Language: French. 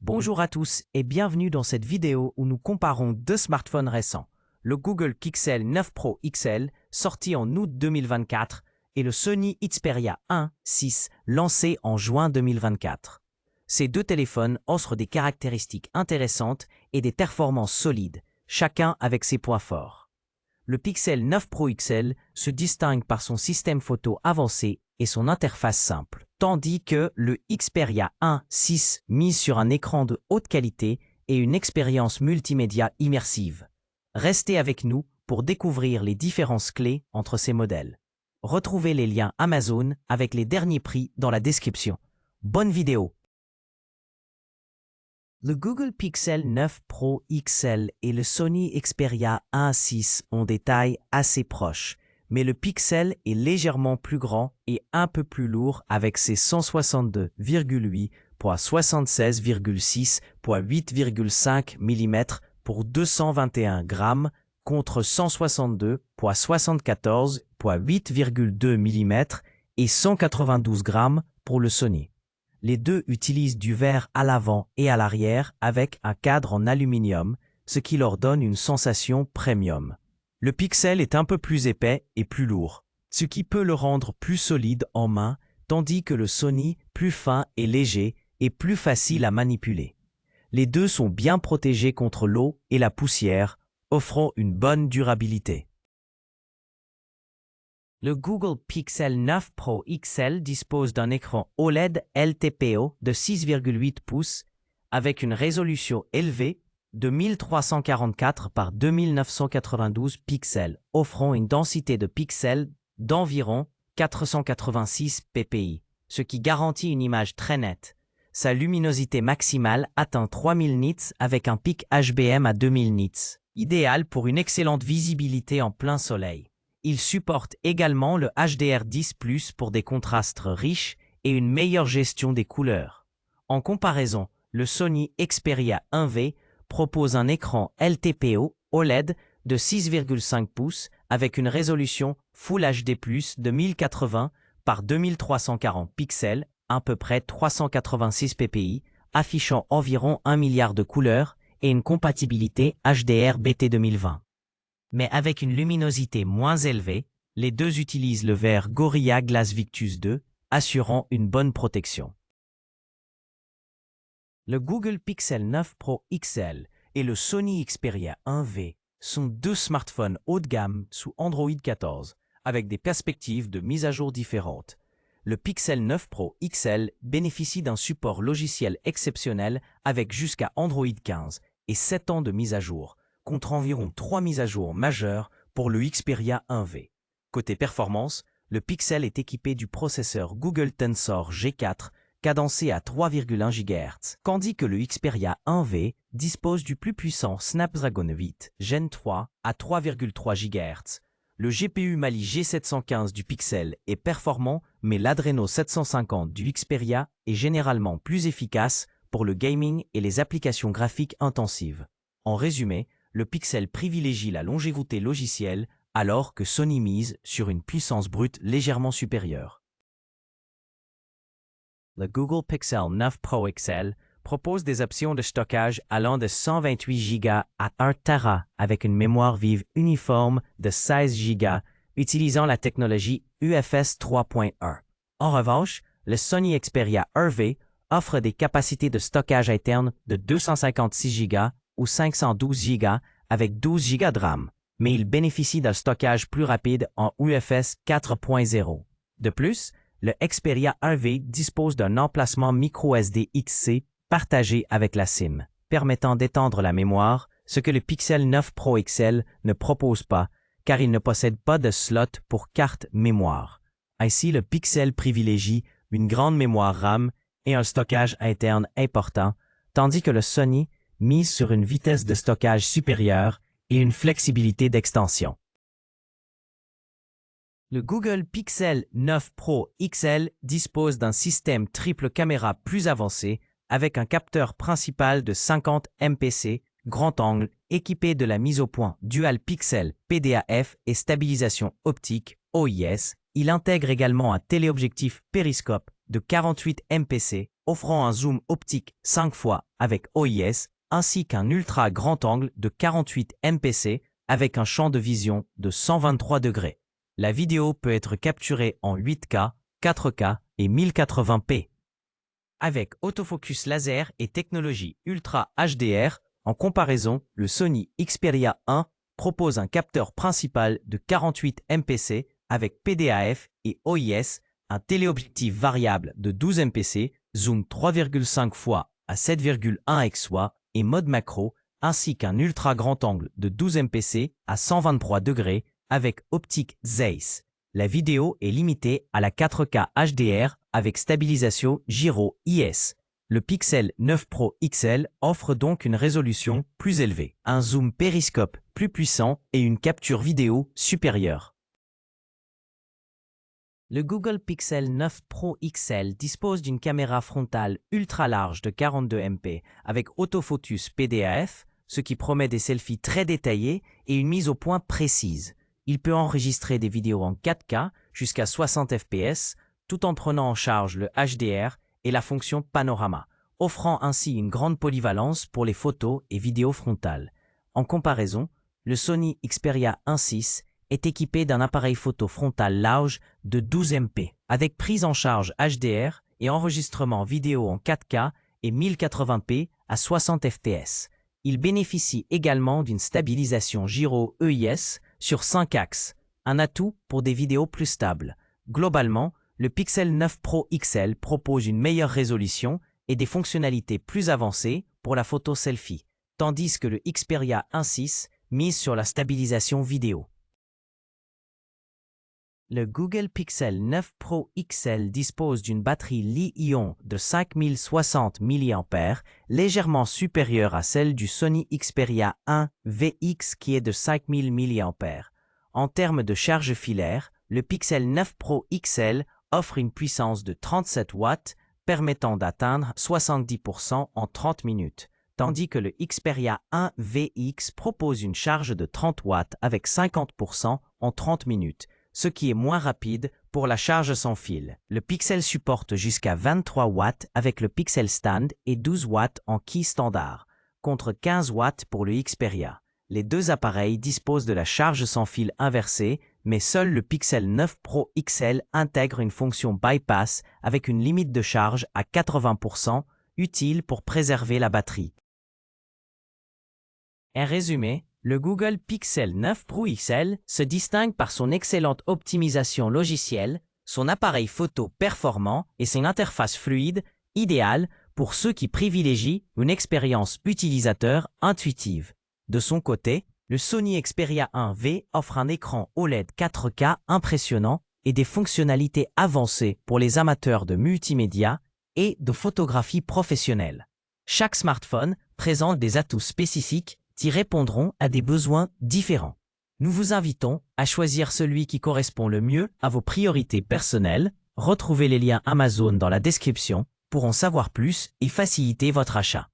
Bonjour à tous et bienvenue dans cette vidéo où nous comparons deux smartphones récents, le Google Pixel 9 Pro XL sorti en août 2024 et le Sony Xperia 1.6 lancé en juin 2024. Ces deux téléphones offrent des caractéristiques intéressantes et des performances solides, chacun avec ses points forts. Le Pixel 9 Pro XL se distingue par son système photo avancé et son interface simple, tandis que le Xperia 1.6 mise sur un écran de haute qualité et une expérience multimédia immersive. Restez avec nous pour découvrir les différences clés entre ces modèles. Retrouvez les liens Amazon avec les derniers prix dans la description. Bonne vidéo! Le Google Pixel 9 Pro XL et le Sony Xperia 1.6 ont des tailles assez proches, mais le Pixel est légèrement plus grand et un peu plus lourd avec ses 162,8 x 76,6 x 8,5 mm pour 221 grammes contre 162 x 74 x 8,2 mm et 192 grammes pour le Sony. Les deux utilisent du verre à l'avant et à l'arrière avec un cadre en aluminium, ce qui leur donne une sensation premium. Le Pixel est un peu plus épais et plus lourd, ce qui peut le rendre plus solide en main, tandis que le Sony, plus fin et léger, est plus facile à manipuler. Les deux sont bien protégés contre l'eau et la poussière, offrant une bonne durabilité. Le Google Pixel 9 Pro XL dispose d'un écran OLED LTPO de 6,8 pouces avec une résolution élevée de 1344 par 2992 pixels, offrant une densité de pixels d'environ 486 ppi, ce qui garantit une image très nette. Sa luminosité maximale atteint 3000 nits avec un pic HBM à 2000 nits, idéal pour une excellente visibilité en plein soleil. Il supporte également le HDR10+ pour des contrastes riches et une meilleure gestion des couleurs. En comparaison, le Sony Xperia 1V propose un écran LTPO OLED de 6,5 pouces avec une résolution Full HD+ de 1080 par 2340 pixels, à peu près 386 ppi, affichant environ 1 milliard de couleurs et une compatibilité HDR-BT 2020. Mais avec une luminosité moins élevée, les deux utilisent le verre Gorilla Glass Victus 2, assurant une bonne protection. Le Google Pixel 9 Pro XL et le Sony Xperia 1V sont deux smartphones haut de gamme sous Android 14, avec des perspectives de mise à jour différentes. Le Pixel 9 Pro XL bénéficie d'un support logiciel exceptionnel avec jusqu'à Android 15 et 7 ans de mise à jour, contre environ 3 mises à jour majeures pour le Xperia 1V. Côté performance, le Pixel est équipé du processeur Google Tensor G4 cadencé à 3,1 GHz, tandis que le Xperia 1V dispose du plus puissant Snapdragon 8 Gen 3 à 3,3 GHz. Le GPU Mali G715 du Pixel est performant, mais l'Adreno 750 du Xperia est généralement plus efficace pour le gaming et les applications graphiques intensives. En résumé, le Pixel privilégie la longévité logicielle alors que Sony mise sur une puissance brute légèrement supérieure. Le Google Pixel 9 Pro XL propose des options de stockage allant de 128 Go à 1 TB avec une mémoire vive uniforme de 16 Go utilisant la technologie UFS 3.1. En revanche, le Sony Xperia 1V offre des capacités de stockage interne de 256 Go ou 512 Go avec 12 Go de RAM, mais il bénéficie d'un stockage plus rapide en UFS 4.0. De plus, le Xperia 1V dispose d'un emplacement microSD XC partagé avec la SIM, permettant d'étendre la mémoire, ce que le Pixel 9 Pro XL ne propose pas, car il ne possède pas de slot pour carte mémoire. Ainsi, le Pixel privilégie une grande mémoire RAM et un stockage interne important, tandis que le Sony mise sur une vitesse de stockage supérieure et une flexibilité d'extension. Le Google Pixel 9 Pro XL dispose d'un système triple caméra plus avancé avec un capteur principal de 50 MPC, grand angle, équipé de la mise au point Dual Pixel PDAF et stabilisation optique OIS. Il intègre également un téléobjectif périscope de 48 MPC offrant un zoom optique 5 fois avec OIS, ainsi qu'un ultra grand angle de 48 mpc avec un champ de vision de 123 degrés. La vidéo peut être capturée en 8K, 4K et 1080p. Avec autofocus laser et technologie Ultra HDR, en comparaison, le Sony Xperia 1 propose un capteur principal de 48 mpc avec PDAF et OIS, un téléobjectif variable de 12 mpc, zoom 3,5 fois à 7,1 xOA et mode macro, ainsi qu'un ultra grand angle de 12 mpc à 123 degrés avec optique Zeiss. La vidéo est limitée à la 4K HDR avec stabilisation gyro-IS. Le Pixel 9 Pro XL offre donc une résolution plus élevée, un zoom périscope plus puissant et une capture vidéo supérieure. Le Google Pixel 9 Pro XL dispose d'une caméra frontale ultra large de 42 MP avec autofocus PDAF, ce qui promet des selfies très détaillés et une mise au point précise. Il peut enregistrer des vidéos en 4K jusqu'à 60 fps tout en prenant en charge le HDR et la fonction panorama, offrant ainsi une grande polyvalence pour les photos et vidéos frontales. En comparaison, le Sony Xperia 1.6 est équipé d'un appareil photo frontal large de 12 MP avec prise en charge HDR et enregistrement vidéo en 4K et 1080p à 60 fps. Il bénéficie également d'une stabilisation gyro-EIS sur 5 axes, un atout pour des vidéos plus stables. Globalement, le Pixel 9 Pro XL propose une meilleure résolution et des fonctionnalités plus avancées pour la photo selfie, tandis que le Xperia 1.6 mise sur la stabilisation vidéo. Le Google Pixel 9 Pro XL dispose d'une batterie Li-ion de 5060 mAh, légèrement supérieure à celle du Sony Xperia 1 VX qui est de 5000 mAh. En termes de charge filaire, le Pixel 9 Pro XL offre une puissance de 37 watts, permettant d'atteindre 70% en 30 minutes, tandis que le Xperia 1 VX propose une charge de 30 watts avec 50% en 30 minutes, ce qui est moins rapide pour la charge sans fil. Le Pixel supporte jusqu'à 23 watts avec le Pixel Stand et 12 watts en Qi standard, contre 15 watts pour le Xperia. Les deux appareils disposent de la charge sans fil inversée, mais seul le Pixel 9 Pro XL intègre une fonction bypass avec une limite de charge à 80%, utile pour préserver la batterie. En résumé, le Google Pixel 9 Pro XL se distingue par son excellente optimisation logicielle, son appareil photo performant et son interface fluide, idéale pour ceux qui privilégient une expérience utilisateur intuitive. De son côté, le Sony Xperia 1V offre un écran OLED 4K impressionnant et des fonctionnalités avancées pour les amateurs de multimédia et de photographie professionnelle. Chaque smartphone présente des atouts spécifiques qui répondront à des besoins différents. Nous vous invitons à choisir celui qui correspond le mieux à vos priorités personnelles. Retrouvez les liens Amazon dans la description pour en savoir plus et faciliter votre achat.